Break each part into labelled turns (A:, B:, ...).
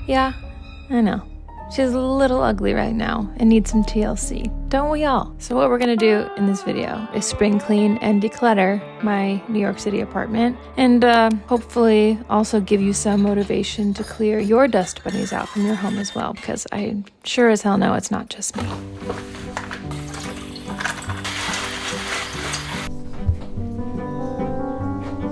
A: Yeah, I know. She's a little ugly right now and needs some TLC, don't we all? So what we're gonna do in this video is spring clean and declutter my New York City apartment and hopefully also give you some motivation to clear your dust bunnies out from your home as well, because I sure as hell know it's not just me.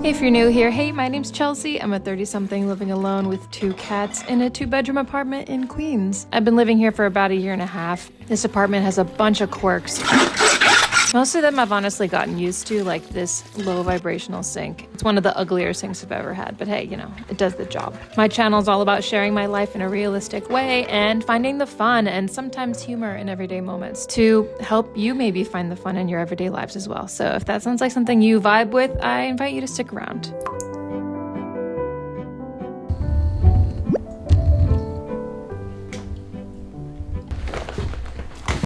A: Hey, if you're new here, hey, my name's Chelsea. I'm a 30-something living alone with 2 cats in a 2-bedroom apartment in Queens. I've been living here for about a year and a half. This apartment has a bunch of quirks. Most of them I've honestly gotten used to, like this low vibrational sink. It's one of the uglier sinks I've ever had, but hey, you know, it does the job. My channel is all about sharing my life in a realistic way and finding the fun and sometimes humor in everyday moments to help you maybe find the fun in your everyday lives as well. So if that sounds like something you vibe with, I invite you to stick around.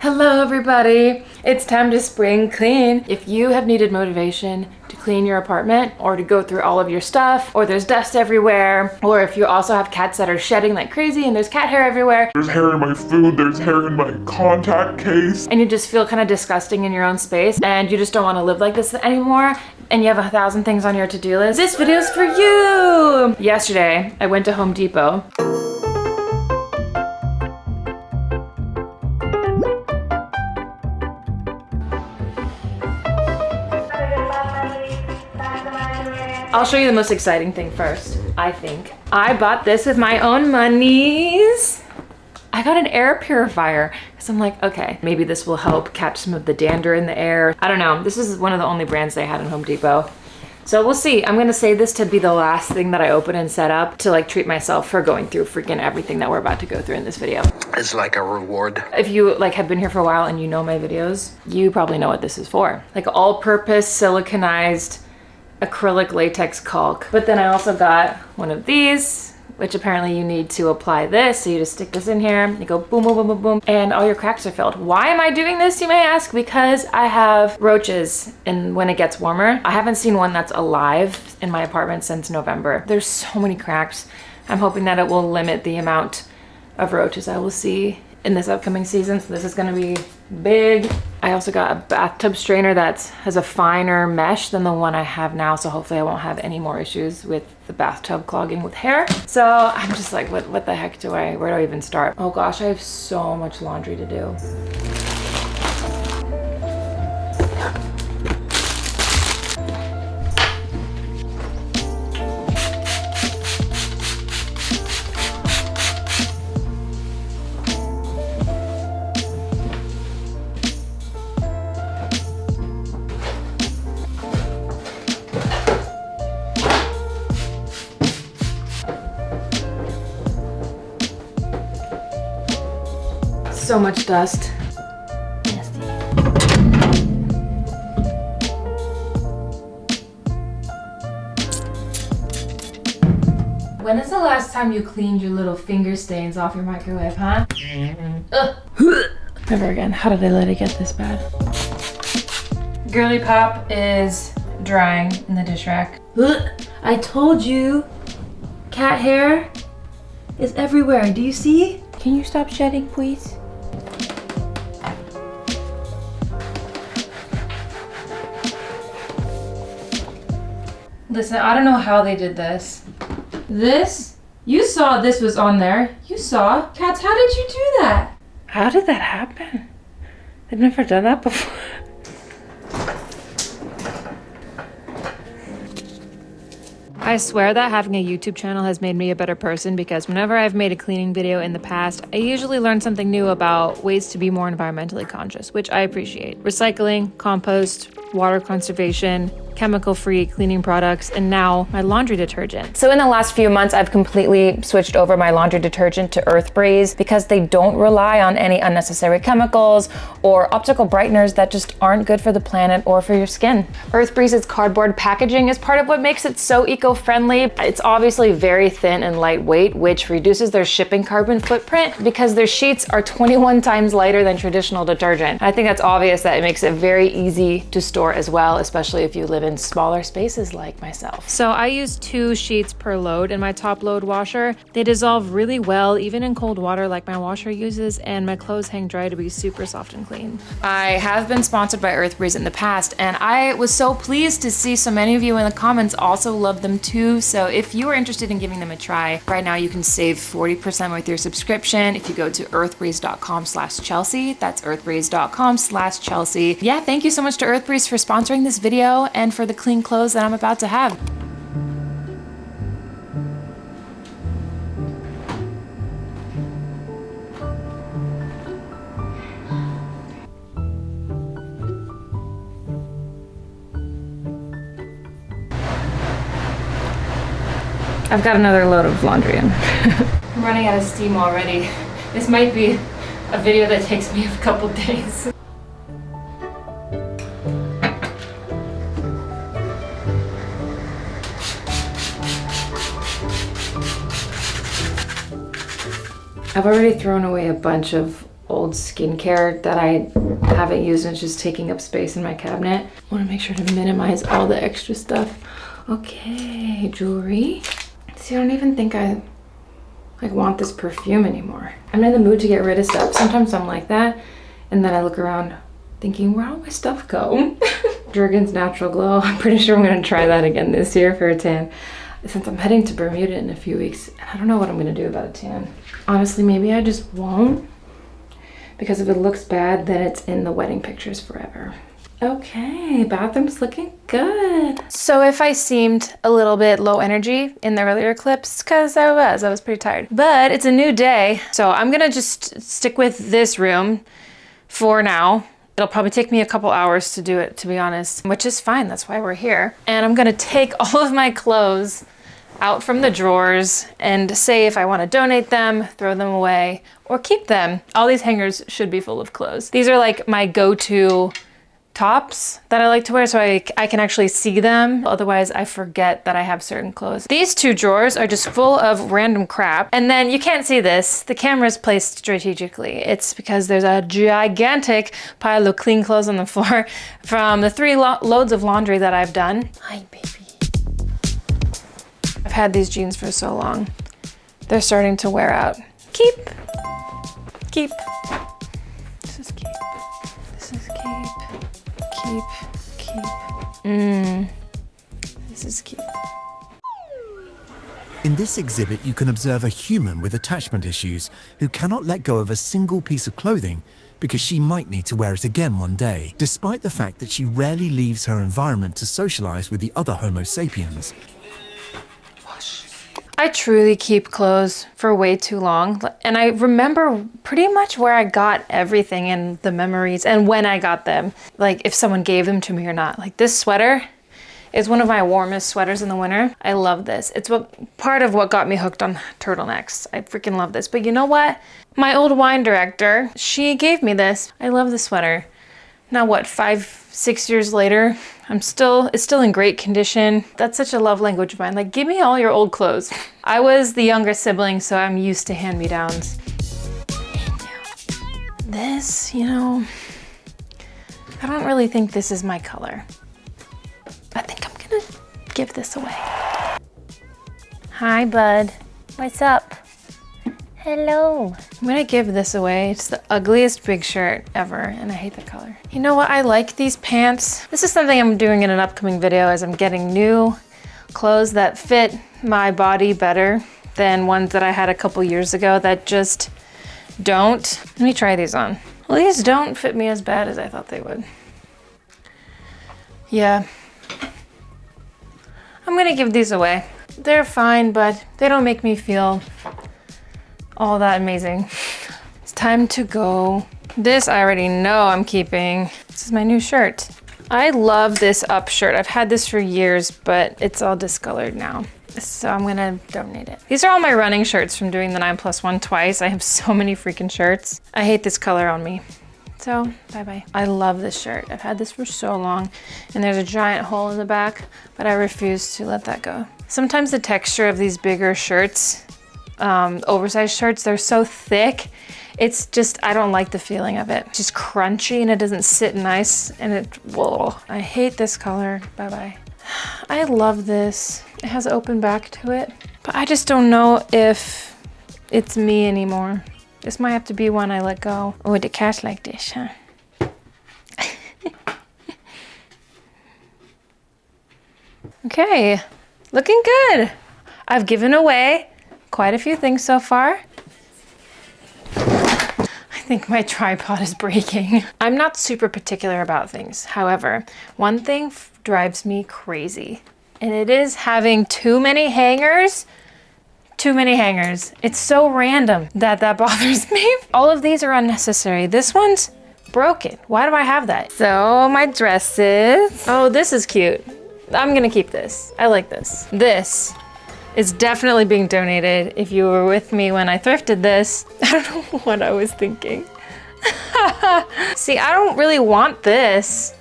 A: Hello everybody, it's time to spring clean. If you have needed motivation to clean your apartment or to go through all of your stuff, or there's dust everywhere, or if you also have cats that are shedding like crazy and there's cat hair everywhere.
B: There's hair in my food, there's hair in my contact case.
A: And you just feel kind of disgusting in your own space and you just don't want to live like this anymore and you have 1,000 things on your to-do list. This video's for you! Yesterday, I went to Home Depot. I'll show you the most exciting thing first, I think. I bought this with my own monies. I got an air purifier because I'm like, okay, maybe this will help catch some of the dander in the air. I don't know. This is one of the only brands they had in Home Depot. So we'll see. I'm gonna save this to be the last thing that I open and set up to like treat myself for going through freaking everything that we're about to go through in this video.
C: It's like a reward.
A: If you like have been here for a while and you know my videos, you probably know what this is for. Like all-purpose siliconized acrylic latex caulk. But then I also got one of these, which apparently you need to apply this. So you just stick this in here, you go boom, boom, boom, boom, boom, and all your cracks are filled. Why am I doing this, you may ask? Because I have roaches and when it gets warmer. I haven't seen one that's alive in my apartment since November. There's so many cracks. I'm hoping that it will limit the amount of roaches I will see in this upcoming season. So this is gonna be big. I also got a bathtub strainer that has a finer mesh than the one I have now, so hopefully I won't have any more issues with the bathtub clogging with hair. So I'm just like, what the heck where do I even start? Oh gosh, I have so much laundry to do. So much dust. Nasty. When is the last time you cleaned your little finger stains off your microwave, huh? Never again. How did I let it get this bad? Girly Pop is drying in the dish rack. I told you, cat hair is everywhere. Do you see? Can you stop shedding, please? Listen, I don't know how they did this. You saw this was on there. You saw. Cats, how did you do that? How did that happen? They've never done that before. I swear that having a YouTube channel has made me a better person because whenever I've made a cleaning video in the past, I usually learn something new about ways to be more environmentally conscious, which I appreciate. Recycling, compost, water conservation, chemical-free cleaning products, and now my laundry detergent. So in the last few months, I've completely switched over my laundry detergent to Earth Breeze because they don't rely on any unnecessary chemicals or optical brighteners that just aren't good for the planet or for your skin. Earth Breeze's cardboard packaging is part of what makes it so eco-friendly. It's obviously very thin and lightweight, which reduces their shipping carbon footprint because their sheets are 21 times lighter than traditional detergent. I think that's obvious that it makes it very easy to store as well, especially if you live in smaller spaces like myself. So I use 2 sheets per load in my top load washer. They dissolve really well, even in cold water like my washer uses, and my clothes hang dry to be super soft and clean. I have been sponsored by Earthbreeze in the past, and I was so pleased to see so many of you in the comments also love them too. So if you are interested in giving them a try, right now you can save 40% with your subscription if you go to earthbreeze.com/Chelsea. That's earthbreeze.com/Chelsea. Yeah, thank you so much to Earthbreeze for sponsoring this video and for the clean clothes that I'm about to have. I've got another load of laundry in. I'm running out of steam already. This might be a video that takes me a couple days. I've already thrown away a bunch of old skincare that I haven't used and it's just taking up space in my cabinet. I want to make sure to minimize all the extra stuff. Okay, jewelry. See, I don't even think I want this perfume anymore. I'm in the mood to get rid of stuff. Sometimes I'm like that, and then I look around thinking, where'd all my stuff go? Jergens Natural Glow. I'm pretty sure I'm gonna try that again this year for a tan. Since I'm heading to Bermuda in a few weeks, and I don't know what I'm gonna do about a tan. Honestly, maybe I just won't, because if it looks bad, then it's in the wedding pictures forever. Okay, bathroom's looking good. So if I seemed a little bit low energy in the earlier clips, because I was pretty tired. But it's a new day, so I'm gonna just stick with this room for now. It'll probably take me a couple hours to do it, to be honest, which is fine, that's why we're here. And I'm gonna take all of my clothes out from the drawers and say if I wanna donate them, throw them away, or keep them. All these hangers should be full of clothes. These are like my go-to tops that I like to wear so I can actually see them. Otherwise, I forget that I have certain clothes. These 2 drawers are just full of random crap. And then you can't see this. The camera's placed strategically. It's because there's a gigantic pile of clean clothes on the floor from the 3 loads of laundry that I've done. Hi, baby. I've had these jeans for so long. They're starting to wear out. Keep. Keep. This is keep. This is keep. Keep. This is cute.
C: In this exhibit, you can observe a human with attachment issues who cannot let go of a single piece of clothing because she might need to wear it again one day, despite the fact that she rarely leaves her environment to socialize with the other Homo sapiens.
A: I truly keep clothes for way too long, and I remember pretty much where I got everything and the memories and when I got them, like if someone gave them to me or not. Like this sweater is one of my warmest sweaters in the winter. I love this. It's part of what got me hooked on turtlenecks. I freaking love this. But you know what? My old wine director, she gave me this. I love the sweater. Now what, 5-6 years later, it's still in great condition. That's such a love language of mine. Like, give me all your old clothes. I was the younger sibling, so I'm used to hand-me-downs. This, you know, I don't really think this is my color. I think I'm gonna give this away. Hi, bud. What's up? Hello. I'm gonna give this away. It's the ugliest big shirt ever, and I hate the color. You know what? I like these pants. This is something I'm doing in an upcoming video as I'm getting new clothes that fit my body better than ones that I had a couple years ago that just don't. Let me try these on. Well, these don't fit me as bad as I thought they would. Yeah. I'm gonna give these away. They're fine, but they don't make me feel all that amazing. It's time to go. This I already know I'm keeping. This is my new shirt. I love this up shirt. I've had this for years, but it's all discolored now. So I'm gonna donate it. These are all my running shirts from doing the 9+1 twice. I have so many freaking shirts. I hate this color on me. So, bye-bye. I love this shirt. I've had this for so long, and there's a giant hole in the back, but I refuse to let that go. Sometimes the texture of these bigger shirts, oversized shirts, they're so thick. It's just, I don't like the feeling of it. It's just crunchy and it doesn't sit nice and whoa. I hate this color. Bye-bye. I love this. It has open back to it, but I just don't know if it's me anymore. This might have to be one I let go. Oh, the cat's like this, huh? Okay, looking good. I've given away quite a few things so far. I think my tripod is breaking. I'm not super particular about things. However, one thing drives me crazy, and it is having too many hangers. Too many hangers. It's so random that bothers me. All of these are unnecessary. This one's broken. Why do I have that? So my dresses. Oh, this is cute. I'm gonna keep this. I like this. This is definitely being donated. If you were with me when I thrifted this, I don't know what I was thinking. See, I don't really want this,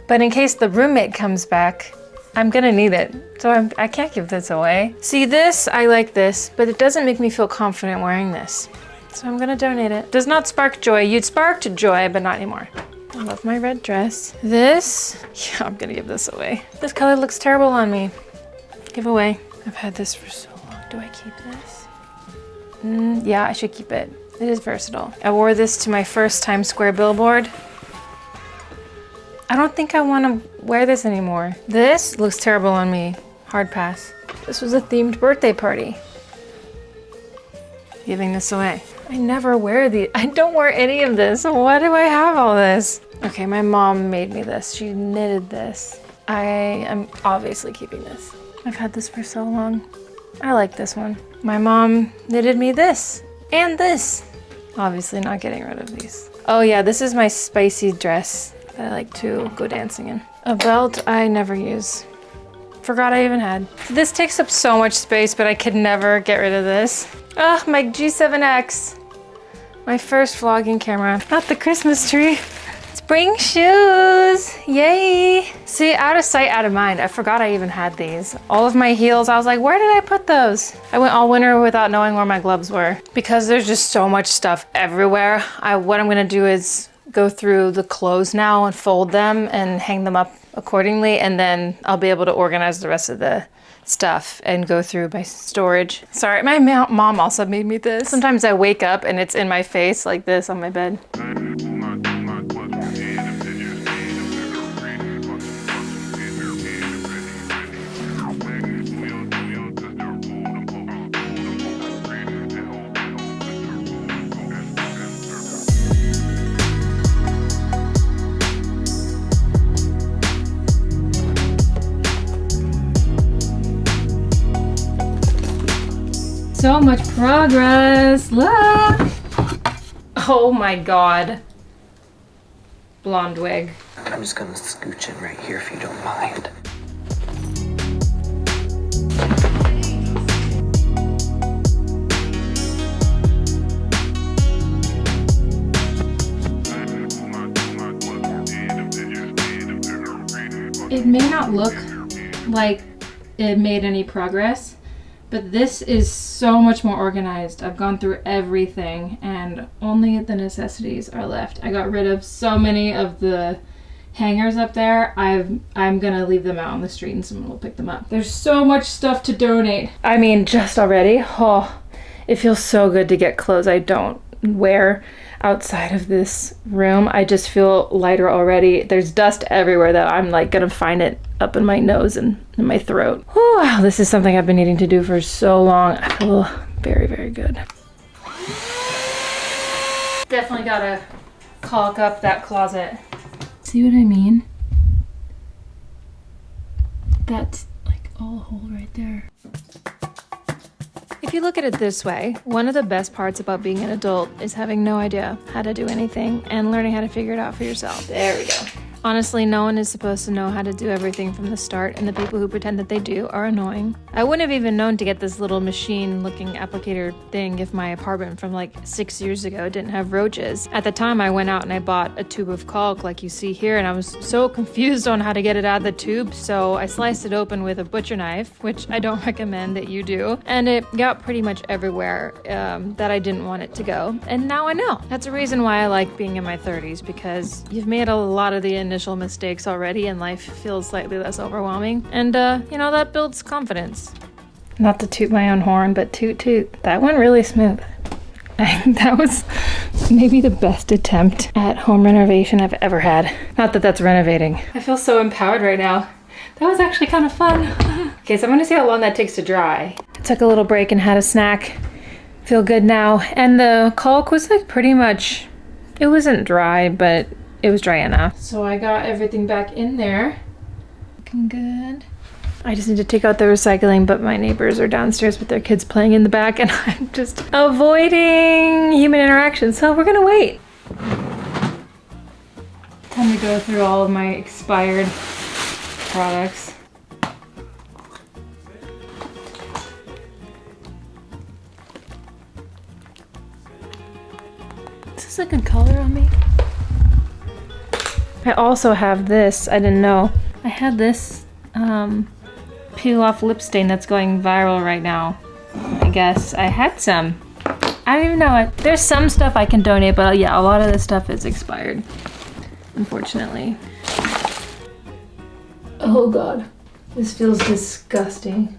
A: but in case the roommate comes back, I'm gonna need it. So I can't give this away. See this, I like this, but it doesn't make me feel confident wearing this. So I'm gonna donate it. Does not spark joy. You'd sparked joy, but not anymore. I love my red dress. This, yeah, I'm gonna give this away. This color looks terrible on me. Give away. I've had this for so long. Do I keep this? Yeah, I should keep it. It is versatile. I wore this to my first Times Square billboard. I don't think I want to wear this anymore. This looks terrible on me. Hard pass. This was a themed birthday party. Giving this away. I never wear these. I don't wear any of this. Why do I have all this? Okay, my mom made me this. She knitted this. I am obviously keeping this. I've had this for so long. I like this one. My mom knitted me this and this. Obviously not getting rid of these. Oh yeah, this is my spicy dress that I like to go dancing in. A belt I never use. Forgot I even had. This takes up so much space, but I could never get rid of this. Ah, my G7X. My first vlogging camera. Not the Christmas tree. Spring shoes, yay. See, out of sight, out of mind. I forgot I even had these. All of my heels, I was like, where did I put those? I went all winter without knowing where my gloves were. Because there's just so much stuff everywhere. What I'm gonna do is go through the clothes now and fold them and hang them up accordingly, and then I'll be able to organize the rest of the stuff and go through my storage. Sorry, my mom also made me this. Sometimes I wake up and it's in my face like this on my bed. So much progress, look! Oh my God. Blonde wig.
D: I'm just gonna scooch in right here if you don't mind.
A: It may not look like it made any progress, but this is so much more organized. I've gone through everything and only the necessities are left. I got rid of so many of the hangers up there. I'm gonna leave them out on the street and someone will pick them up. There's so much stuff to donate. I mean, just already, oh, it feels so good to get clothes I don't wear outside of this room. I just feel lighter already. There's dust everywhere that I'm like gonna find it up in my nose and in my throat. Oh, wow, this is something I've been needing to do for so long. I feel very, very good. Definitely gotta caulk up that closet. See what I mean? That's like all a hole right there. If you look at it this way, one of the best parts about being an adult is having no idea how to do anything and learning how to figure it out for yourself. There we go. Honestly, no one is supposed to know how to do everything from the start, and the people who pretend that they do are annoying. I wouldn't have even known to get this little machine-looking applicator thing if my apartment from like 6 years ago didn't have roaches. At the time, I went out and I bought a tube of caulk like you see here, and I was so confused on how to get it out of the tube, so I sliced it open with a butcher knife, which I don't recommend that you do, and it got pretty much everywhere that I didn't want it to go, and now I know. That's a reason why I like being in my 30s, because you've made a lot of the initial mistakes already and life feels slightly less overwhelming. And, you know, that builds confidence. Not to toot my own horn, but toot toot. That went really smooth. That was maybe the best attempt at home renovation I've ever had. Not that that's renovating. I feel so empowered right now. That was actually kind of fun. Okay, so I'm gonna see how long that takes to dry. I took a little break and had a snack. Feel good now. And the caulk was like pretty much, it wasn't dry, but it was dry enough. So I got everything back in there. Looking good. I just need to take out the recycling, but my neighbors are downstairs with their kids playing in the back and I'm just avoiding human interaction. So we're gonna wait. Time to go through all of my expired products. Is this a good color on me? I also have this, I didn't know. I had this peel off lip stain that's going viral right now. I guess I had some. I don't even know it. There's some stuff I can donate, but yeah, a lot of this stuff is expired, unfortunately. Oh God, this feels disgusting.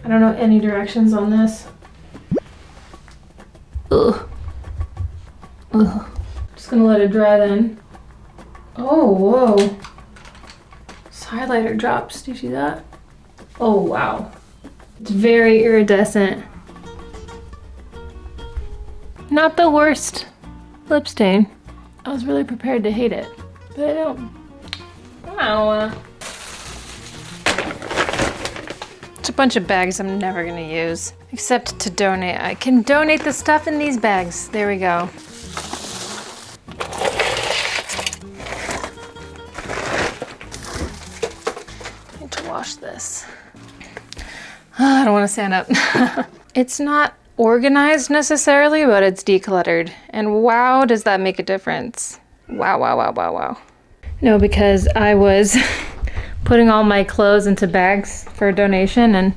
A: I don't know any directions on this. Ugh. Ugh. Just gonna let it dry then. Oh, whoa. This highlighter drops, do you see that? Oh, wow. It's very iridescent. Not the worst lip stain. I was really prepared to hate it, but I don't. Wow. It's a bunch of bags I'm never gonna use, except to donate. I can donate the stuff in these bags. There we go. Need to wash this. I don't want to stand up. It's not organized necessarily, but it's decluttered. And wow, does that make a difference. Wow, wow, wow, wow, wow. No, because I was putting all my clothes into bags for donation and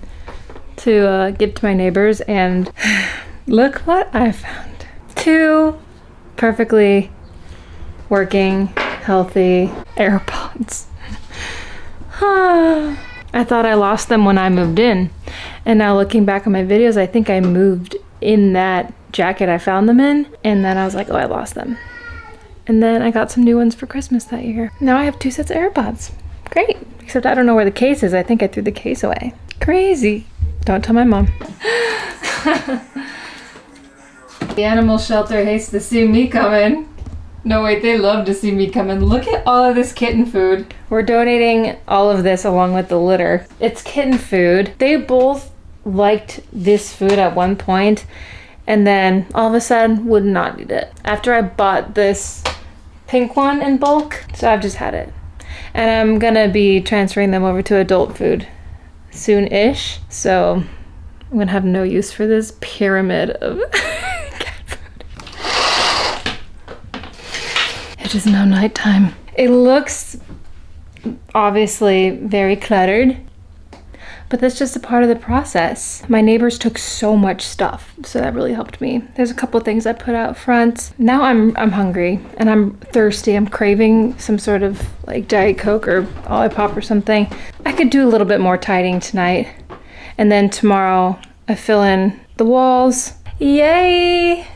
A: to give to my neighbors, and look what I found. 2 perfectly working, healthy AirPods. I thought I lost them when I moved in, and now looking back on my videos, I think I moved in that jacket I found them in, and then I was like, oh, I lost them. And then I got some new ones for Christmas that year. Now I have 2 sets of AirPods. Great, except I don't know where the case is. I think I threw the case away. Crazy. Don't tell my mom. The animal shelter hates to see me coming. No, wait, they love to see me coming. Look at all of this kitten food. We're donating all of this along with the litter. It's kitten food. They both liked this food at one point, and then all of a sudden would not eat it. After I bought this pink one in bulk, so I've just had it. And I'm gonna be transferring them over to adult food soon-ish, so I'm gonna have no use for this pyramid of cat food. It is now nighttime. It looks obviously very cluttered, but that's just a part of the process. My neighbors took so much stuff, so that really helped me. There's a couple things I put out front. Now I'm hungry and I'm thirsty. I'm craving some sort of like Diet Coke or Olipop or something. I could do a little bit more tidying tonight, and then tomorrow I fill in the walls. Yay!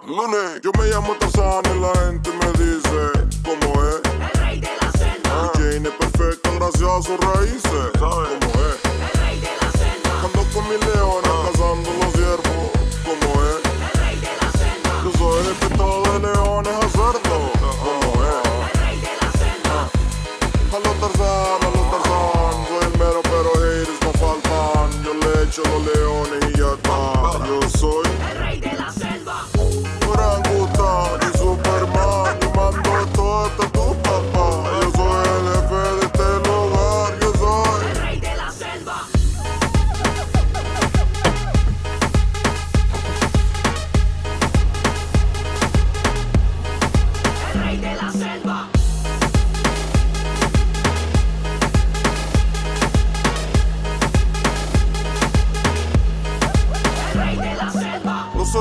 E: Lunes, yo me llamo Tarzán y la gente me dice cómo es. El rey de la selva. Jane es perfecta gracias a sus raíces. ¿Sabes cómo es? El rey de la selva. Ando con mis leones cazando los ciervos. ¿Cómo es? El rey de la selva. Yo soy el respetado de leones a cerdo. ¿Cómo es? El rey de la selva. A los Tarzán. Soy el mero pero haters no faltan. Yo le echo los leones y ya está. Yo soy el rey de la selva. Orangután y Superman, yo mando todo hasta tu papá. Yo soy el jefe de este lugar, yo soy el rey de la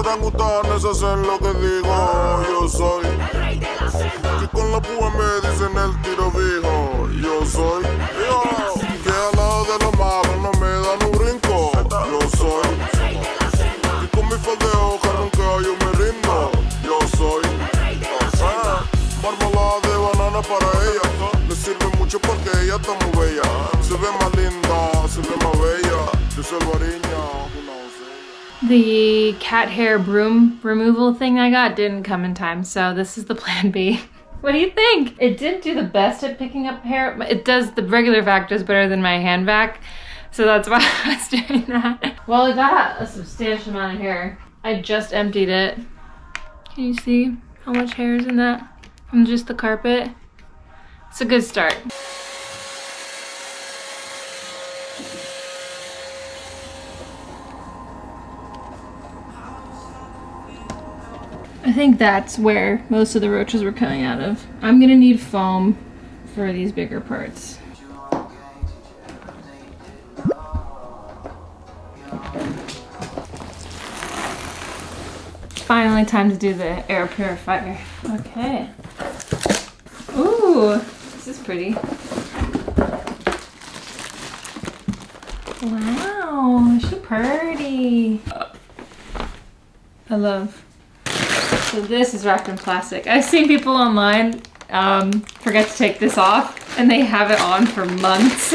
E: orangutanes hacen lo que digo. Yo soy el rey de la selva. Que con la púa me dicen el tiro fijo. Yo soy yo. Que al lado de los malos no me dan un brinco. Yo soy el rey de la selva. Que con mi faz de hoja nunca yo me rindo. Yo soy el rey de la selva. Marmalada de banana para ella. Le sirve mucho porque ella está muy bella. Se ve más linda, se ve más bella. Yo soy Bariña, una doncella.
A: The cat hair broom removal thing I got didn't come in time, so this is the plan B. What do you think? It didn't do the best at picking up hair. It does the regular vac does better than my hand vac, so that's why I was doing that. Well, it got a substantial amount of hair. I just emptied it. Can you see how much hair is in that from just the carpet? It's a good start. I think that's where most of the roaches were coming out of. I'm gonna need foam for these bigger parts. Finally time to do the air purifier. Okay. Ooh, this is pretty. Wow, she's pretty. I love. So this is wrapped in plastic. I've seen people online forget to take this off and they have it on for months.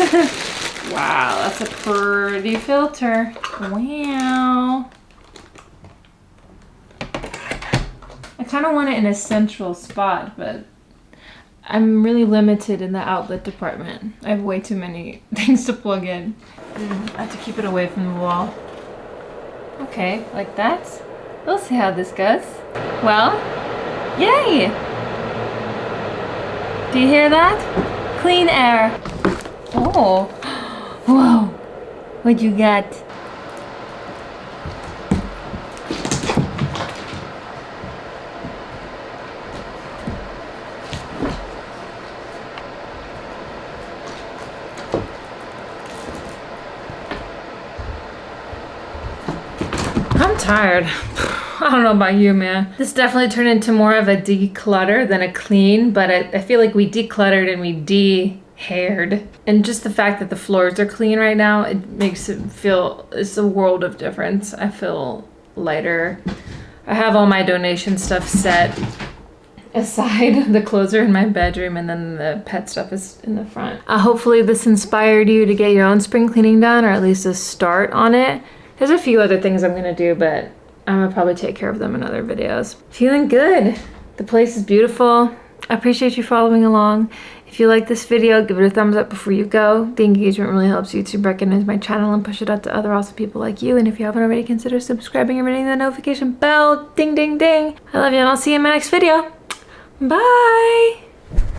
A: Wow, that's a pretty filter. Wow. I kind of want it in a central spot, but I'm really limited in the outlet department. I have way too many things to plug in. I have to keep it away from the wall. Okay, like that. We'll see how this goes. Well, yay! Do you hear that? Clean air. Oh, whoa. What you got? I'm tired. I don't know about you, man. This definitely turned into more of a declutter than a clean, but I feel like we decluttered and we de-haired. And just the fact that the floors are clean right now, it makes it feel, it's a world of difference. I feel lighter. I have all my donation stuff set aside. The clothes are in my bedroom and then the pet stuff is in the front. Hopefully this inspired you to get your own spring cleaning done, or at least a start on it. There's a few other things I'm gonna do, but I'm gonna probably take care of them in other videos. Feeling good. The place is beautiful. I appreciate you following along. If you like this video, give it a thumbs up before you go. The engagement really helps YouTube recognize my channel and push it out to other awesome people like you. And if you haven't already, consider subscribing and ringing the notification bell. Ding, ding, ding. I love you and I'll see you in my next video. Bye.